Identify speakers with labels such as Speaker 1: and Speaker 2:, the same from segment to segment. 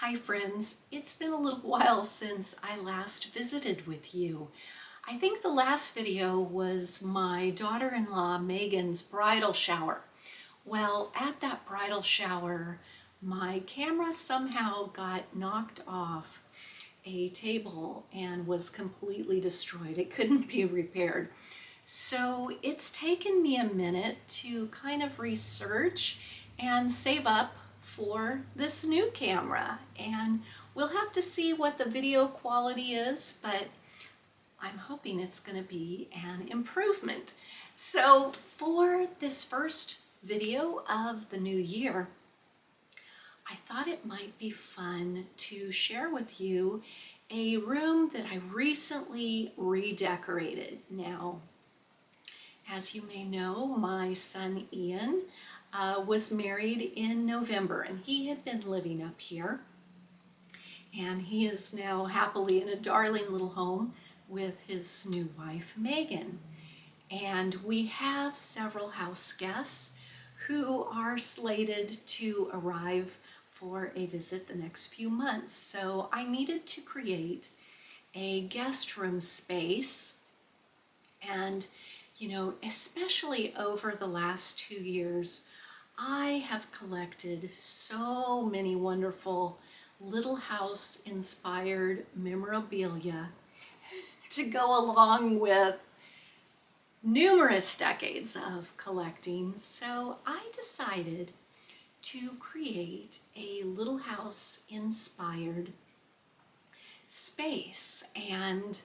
Speaker 1: Hi friends, it's been a little while since I last visited with you. I think the last video was my daughter-in-law Megan's bridal shower. Well, at that bridal shower, my camera somehow got knocked off a table and was completely destroyed. It couldn't be repaired. So it's taken me a minute to kind of research and save up for this new camera, and we'll have to see what the video quality is, but I'm hoping it's going to be an improvement. So for this first video of the new year, I thought it might be fun to share with you a room that I recently redecorated. Now, as you may know, my son Ian was married in November, and he had been living up here, and he is now happily in a darling little home with his new wife Megan. And we have several house guests who are slated to arrive for a visit the next few months. So I needed to create a guest room space, and you know, especially over the last 2 years, I have collected so many wonderful little house inspired memorabilia to go along with numerous decades of collecting. So I decided to create a little house inspired space, and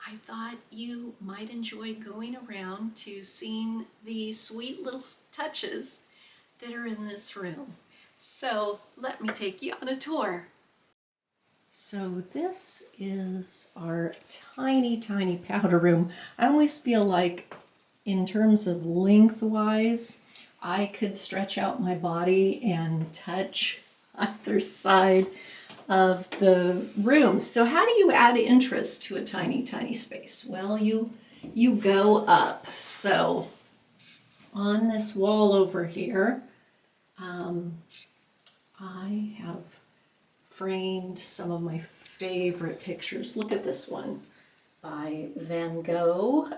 Speaker 1: I thought you might enjoy going around to seeing the sweet little touches that are in this room. So let me take you on a tour. So this is our tiny, tiny powder room. I always feel like in terms of lengthwise, I could stretch out my body and touch either side of the room. So how do you add interest to a tiny, tiny space? Well, you go up. So on this wall over here, I have framed some of my favorite pictures. Look at this one by Van Gogh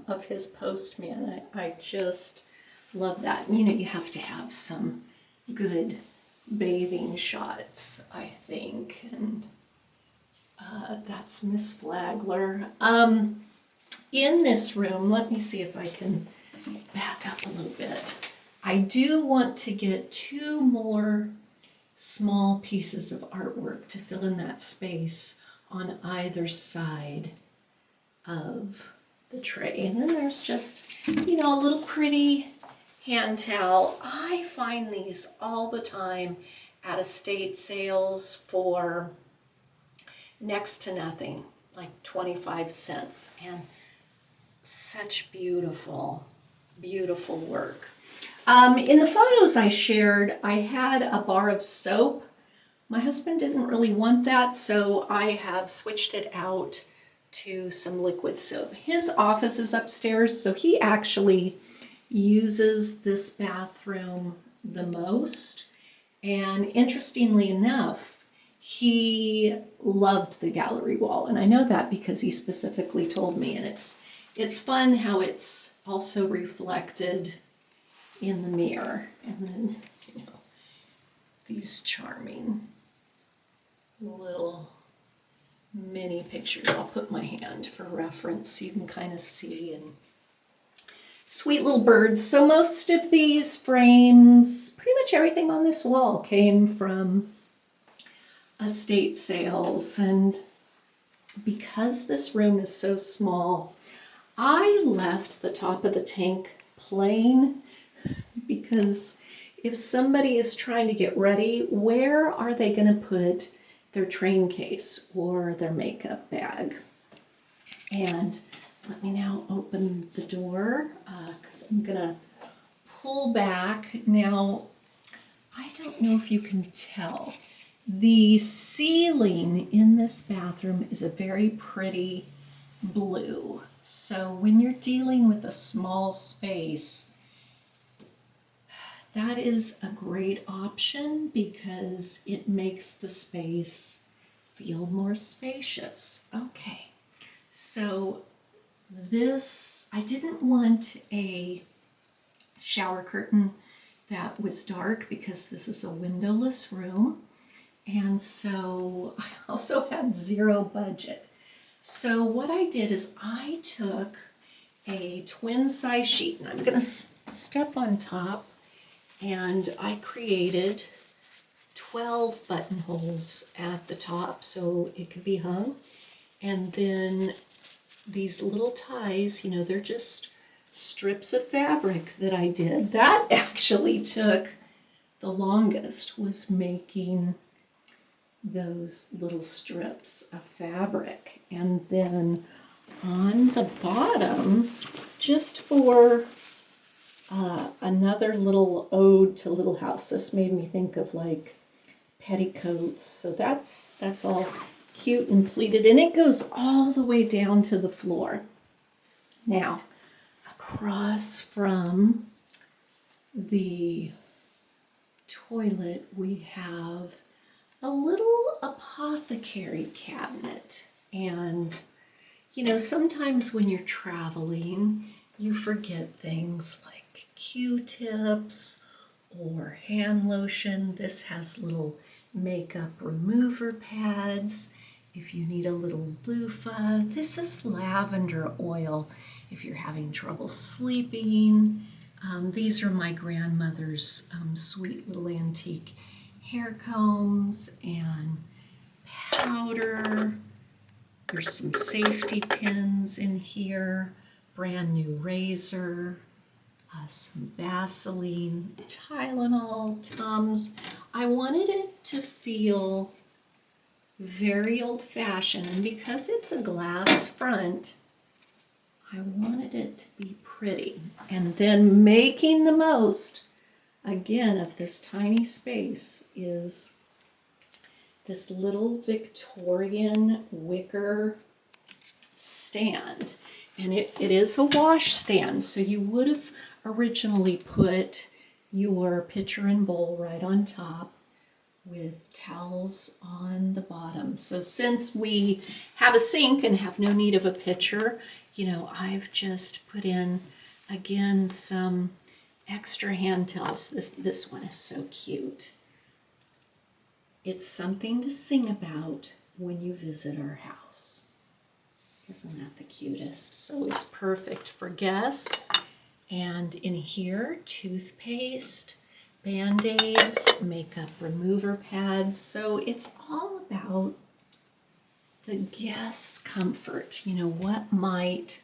Speaker 1: of his postman. I just love that. You know, you have to have some good bathing shots, I think, and that's Miss Flagler. In this room, let me see if I can back up a little bit. I do want to get 2 more small pieces of artwork to fill in that space on either side of the tray. And then there's just, you know, a little pretty hand towel. I find these all the time at estate sales for next to nothing, like 25 cents, and such beautiful, beautiful work. In the photos I shared, I had a bar of soap. My husband didn't really want that, so I have switched it out to some liquid soap. His office is upstairs, so he actually uses this bathroom the most, and interestingly enough, he loved the gallery wall, and I know that because he specifically told me, and it's fun how it's also reflected in the mirror. And then, you know, these charming little mini pictures. I'll put my hand for reference so you can kind of see, and sweet little birds. So most of these frames, pretty much everything on this wall came from estate sales. And because this room is so small, I left the top of the tank plain, because if somebody is trying to get ready, where are they going to put their train case or their makeup bag? And let me now open the door because I'm going to pull back. Now, I don't know if you can tell, the ceiling in this bathroom is a very pretty blue. So when you're dealing with a small space, that is a great option because it makes the space feel more spacious. Okay, so this, I didn't want a shower curtain that was dark because this is a windowless room. And so I also had zero budget. So what I did is I took a twin size sheet, and I'm going to step on top, and I created 12 buttonholes at the top so it could be hung. And then these little ties, you know, they're just strips of fabric that I did. That actually took the longest, was making those little strips of fabric. And then on the bottom, just for another little ode to Little House, this made me think of like petticoats. So that's all cute and pleated, and it goes all the way down to the floor. Now, across from the toilet, we have a little apothecary cabinet. And, you know, sometimes when you're traveling, you forget things like Q-tips or hand lotion. This has little makeup remover pads if you need a little loofah. This is lavender oil if you're having trouble sleeping. These are my grandmother's sweet little antique hair combs and powder. There's some safety pins in here, brand new razor, some Vaseline, Tylenol, Tums. I wanted it to feel very old-fashioned, and because it's a glass front, I wanted it to be pretty. And then making the most, again, of this tiny space is this little Victorian wicker stand. And it is a wash stand, so you would have originally put your pitcher and bowl right on top with towels on the bottom. So since we have a sink and have no need of a pitcher, you know, I've just put in, again, some extra hand towels. This one is so cute. It's something to sing about when you visit our house. Isn't that the cutest? So it's perfect for guests. And in here, toothpaste, Band-Aids, makeup remover pads. So it's all about the guest's comfort. You know, what might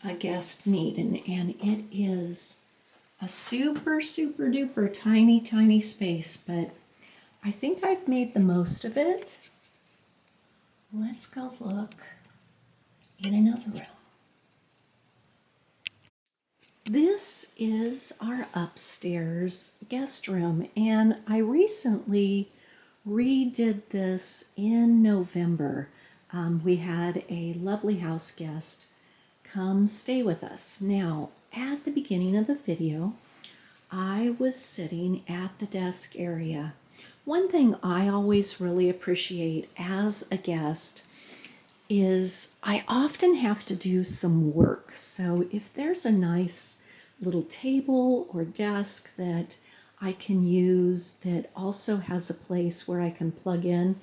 Speaker 1: a guest need? And it is a super, super duper tiny, tiny space, but I think I've made the most of it. Let's go look in another room. This is our upstairs guest room, and I recently redid this in November. We had a lovely house guest come stay with us. Now, at the beginning of the video, I was sitting at the desk area. One thing I always really appreciate as a guest is I often have to do some work. So if there's a nice little table or desk that I can use that also has a place where I can plug in,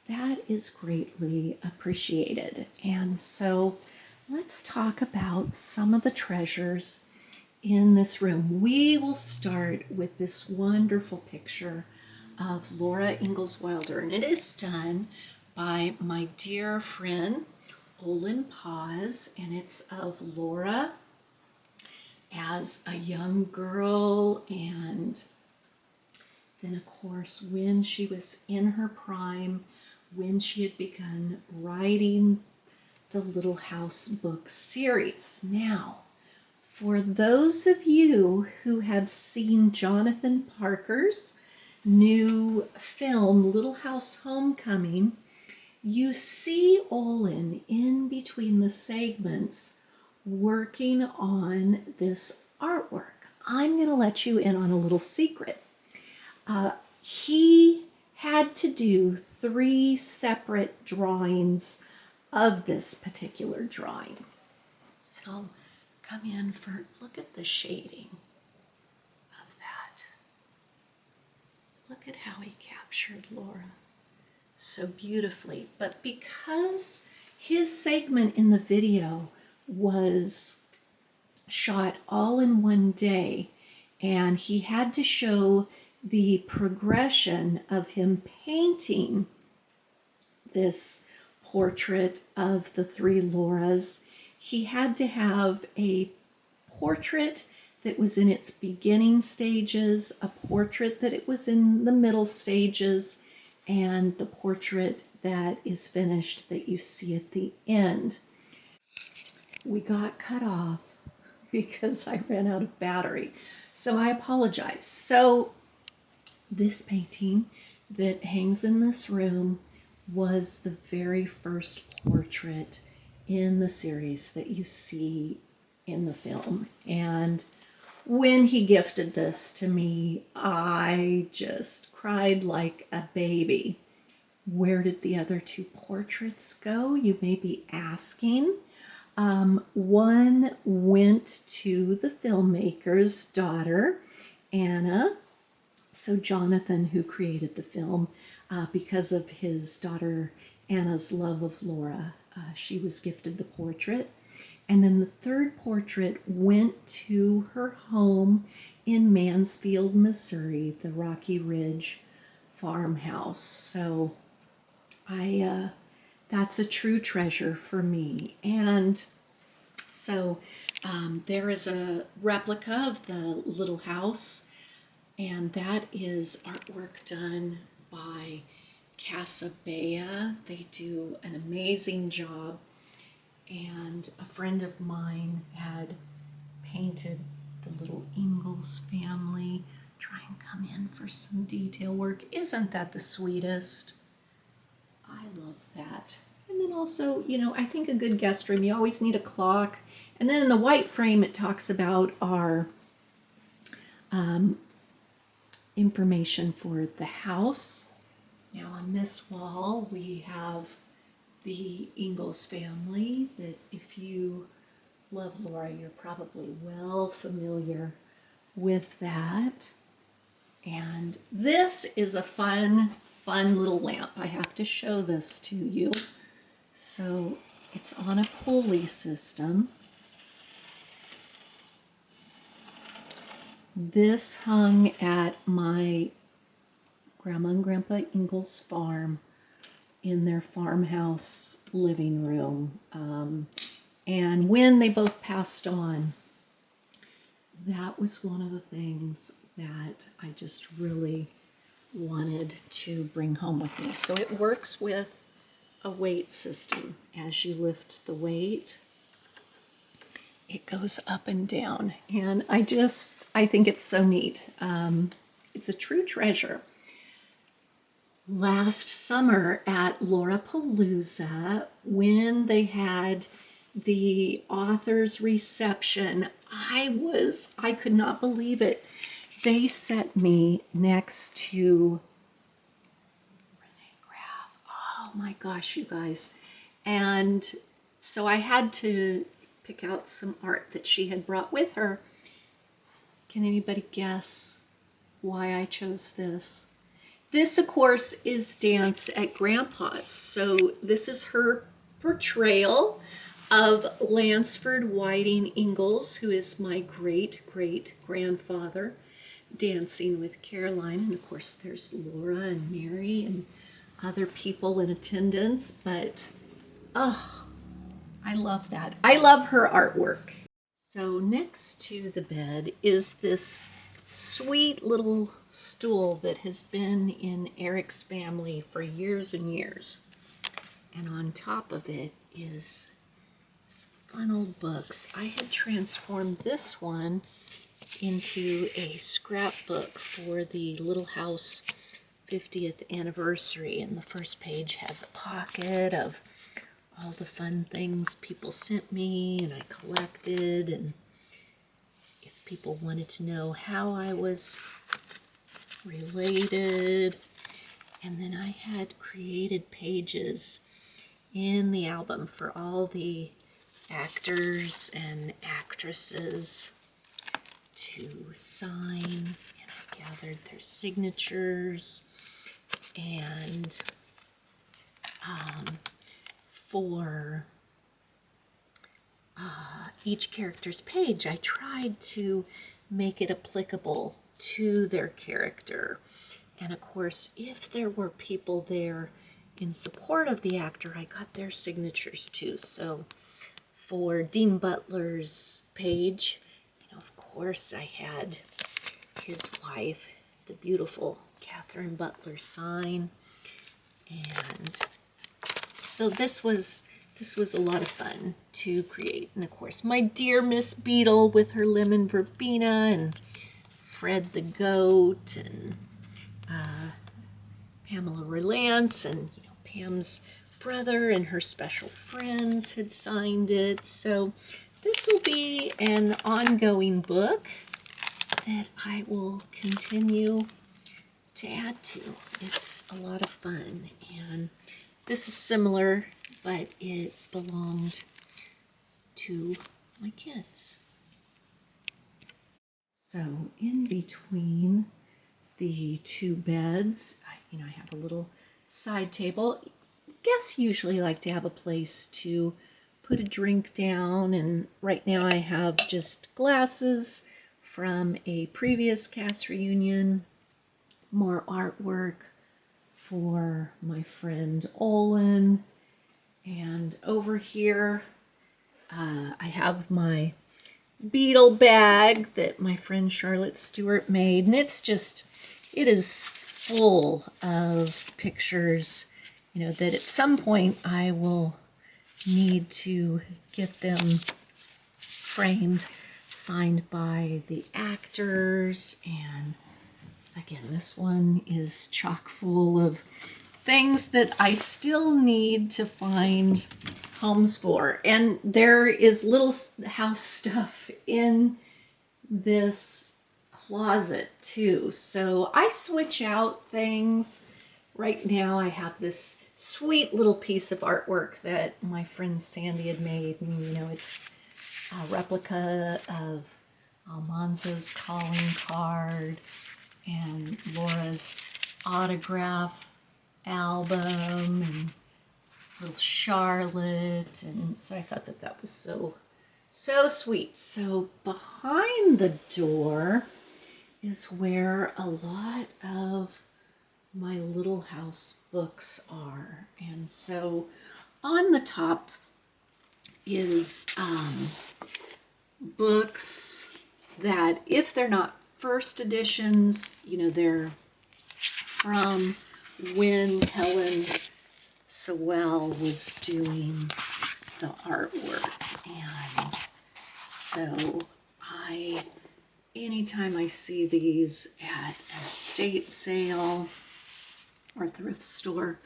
Speaker 1: that is greatly appreciated. And so let's talk about some of the treasures in this room. We will start with this wonderful picture of Laura Ingalls Wilder, and it is done by my dear friend Olin Paz, and it's of Laura as a young girl, and then of course when she was in her prime, when she had begun writing the Little House book series. Now, for those of you who have seen Jonathan Parker's new film, Little House Homecoming, you see Olin in between the segments working on this artwork. I'm going to let you in on a little secret. He had to do 3 separate drawings of this particular drawing. And I'll come in for, look at the shading of that. Look at how he captured Laura so beautifully. But because his segment in the video was shot all in one day, and he had to show the progression of him painting this portrait of the 3 Lauras, he had to have a portrait that was in its beginning stages, a portrait that it was in the middle stages, and the portrait that is finished that you see at the end. We got cut off because I ran out of battery, so I apologize. So this painting that hangs in this room was the very first portrait in the series that you see in the film. And when he gifted this to me, I just cried like a baby. Where did the other 2 portraits go, you may be asking? One went to the filmmaker's daughter, Anna. So Jonathan, who created the film, because of his daughter Anna's love of Laura, she was gifted the portrait. And then the 3rd portrait went to her home in Mansfield, Missouri, the Rocky Ridge farmhouse. So that's a true treasure for me. And so there is a replica of the little house, and that is artwork done by Casabea. They do an amazing job. And a friend of mine had painted the little Ingalls family. Try and come in for some detail work. Isn't that the sweetest? I love that. And then also, you know, I think a good guest room, you always need a clock. And then in the white frame, it talks about our information for the house. Now on this wall, we have the Ingalls family that if you love Laura, you're probably well familiar with that. And this is a fun little lamp. I have to show this to you. So it's on a pulley system. This hung at my Grandma and Grandpa Ingalls farm in their farmhouse living room. And when they both passed on, that was one of the things that I just really wanted to bring home with me. So it works with a weight system. As you lift the weight, it goes up and down. And I think it's so neat. It's a true treasure. Last summer at Laurapalooza, when they had the author's reception, I could not believe it. They set me next to Renee Graff. Oh my gosh, you guys. And so I had to pick out some art that she had brought with her. Can anybody guess why I chose this? This, of course, is Dance at Grandpa's. So this is her portrayal of Lansford Whiting Ingalls, who is my great-great-grandfather, dancing with Caroline. And of course, there's Laura and Mary and other people in attendance. But, oh, I love that. I love her artwork. So next to the bed is this sweet little stool that has been in Eric's family for years and years. And on top of it is some fun old books. I had transformed this one into a scrapbook for the Little House 50th anniversary. And the first page has a pocket of all the fun things people sent me and I collected. And if people wanted to know how I was related. And then I had created pages in the album for all the actors and actresses to sign, and I gathered their signatures. And for each character's page, I tried to make it applicable to their character. And of course, if there were people there in support of the actor, I got their signatures too. So for Dean Butler's page, of course, I had his wife, the beautiful Catherine Butler, sign. And so this was a lot of fun to create. And of course, my dear Miss Beadle with her lemon verbena, and Fred the goat, and Pamela Relance, and Pam's brother and her special friends had signed it. So this will be an ongoing book that I will continue to add to. It's a lot of fun, and this is similar, but it belonged to my kids. So in between the two beds, I have a little side table. Guests usually like to have a place to put a drink down, and right now I have just glasses from a previous cast reunion, more artwork for my friend Olin, and over here I have my Beetle bag that my friend Charlotte Stewart made, and it is full of pictures, that at some point I will need to get them framed, signed by the actors. And again, this one is chock full of things that I still need to find homes for. And there is little house stuff in this closet too. So I switch out things. Right now I have this sweet little piece of artwork that my friend Sandy had made. And, it's a replica of Almanzo's calling card and Laura's autograph album and little Charlotte. And so I thought that was so sweet. So behind the door is where a lot of my little house books are. And so on the top is books that, if they're not first editions, they're from when Helen Sewell was doing the artwork. And so anytime I see these at an estate sale or thrift store,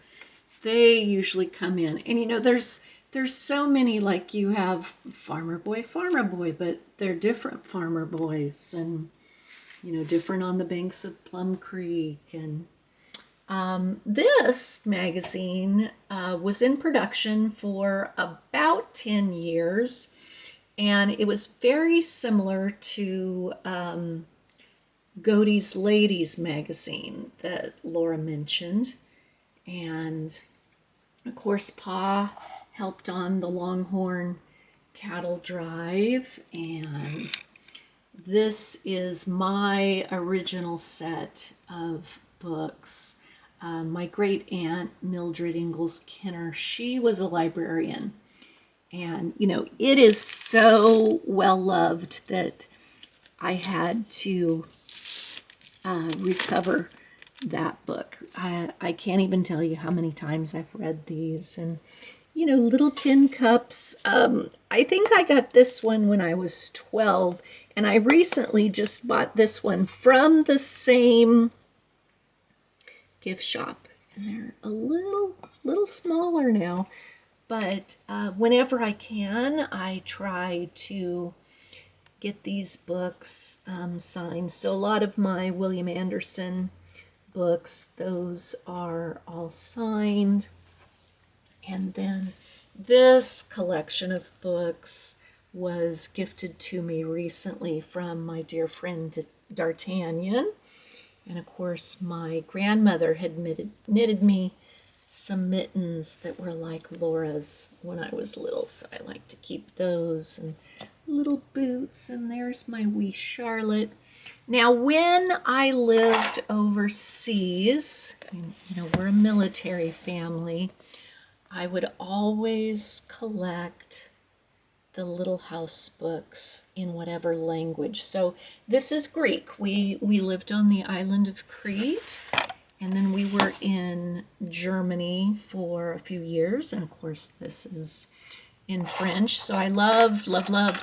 Speaker 1: they usually come in. And there's so many, like you have Farmer Boy, but they're different Farmer Boys, and different on the banks of Plum Creek. And this magazine was in production for about 10 years, and it was very similar to Godey's Ladies magazine that Laura mentioned. And of course, Pa helped on the Longhorn Cattle Drive, and this is my original set of books. My great aunt Mildred Ingalls Kenner, she was a librarian, and it is so well loved that I had to recover that book. I can't even tell you how many times I've read these. And little tin cups. I think I got this one when I was 12, and I recently just bought this one from the same gift shop, and they're a little smaller now, but whenever I can, I try to get these books signed. So a lot of my William Anderson books, those are all signed. And then this collection of books was gifted to me recently from my dear friend D'Artagnan. And of course, my grandmother had knitted me some mittens that were like Laura's when I was little, so I like to keep those, and little boots, and there's my wee Charlotte. Now, when I lived overseas, we're a military family, I would always collect the little house books in whatever language. So this is Greek. We lived on the island of Crete, and then we were in Germany for a few years, and of course this is in French. So I love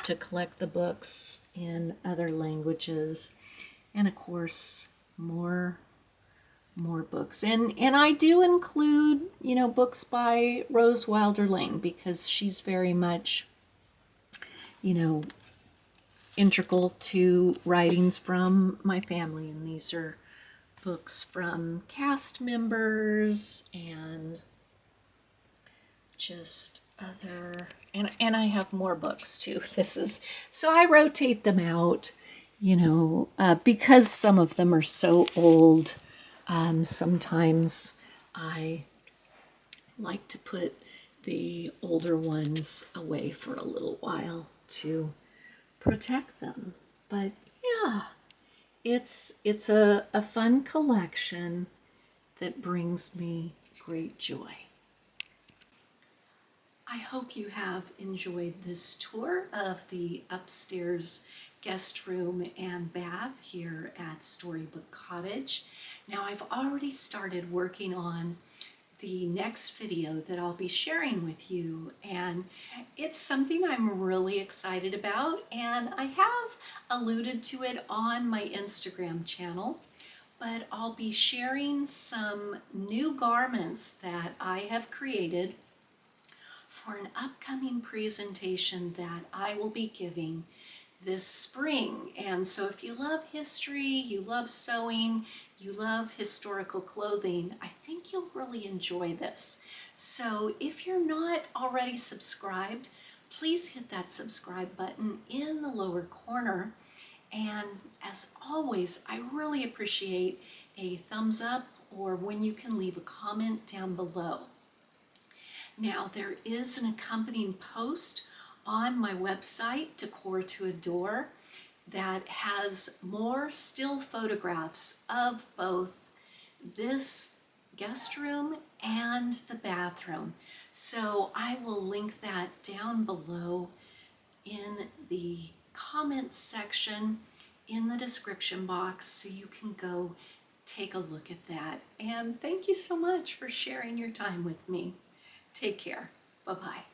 Speaker 1: to collect the books in other languages, and of course more books. And I do include, books by Rose Wilder Lane, because she's very much, integral to writings from my family. And these are books from cast members and just other, and I have more books too. So I rotate them out, because some of them are so old. Sometimes I like to put the older ones away for a little while to protect them. But yeah, it's a fun collection that brings me great joy. I hope you have enjoyed this tour of the upstairs guest room and bath here at Storybook Cottage. Now, I've already started working on the next video that I'll be sharing with you, and it's something I'm really excited about, and I have alluded to it on my Instagram channel, but I'll be sharing some new garments that I have created for an upcoming presentation that I will be giving this spring. And so if you love history, you love sewing, you love historical clothing, I think you'll really enjoy this. So if you're not already subscribed, please hit that subscribe button in the lower corner. And as always, I really appreciate a thumbs up or when you can leave a comment down below. Now, there is an accompanying post on my website, Decor to Adore, that has more still photographs of both this guest room and the bathroom. So I will link that down below in the comments section in the description box, so you can go take a look at that. And thank you so much for sharing your time with me. Take care. Bye-bye.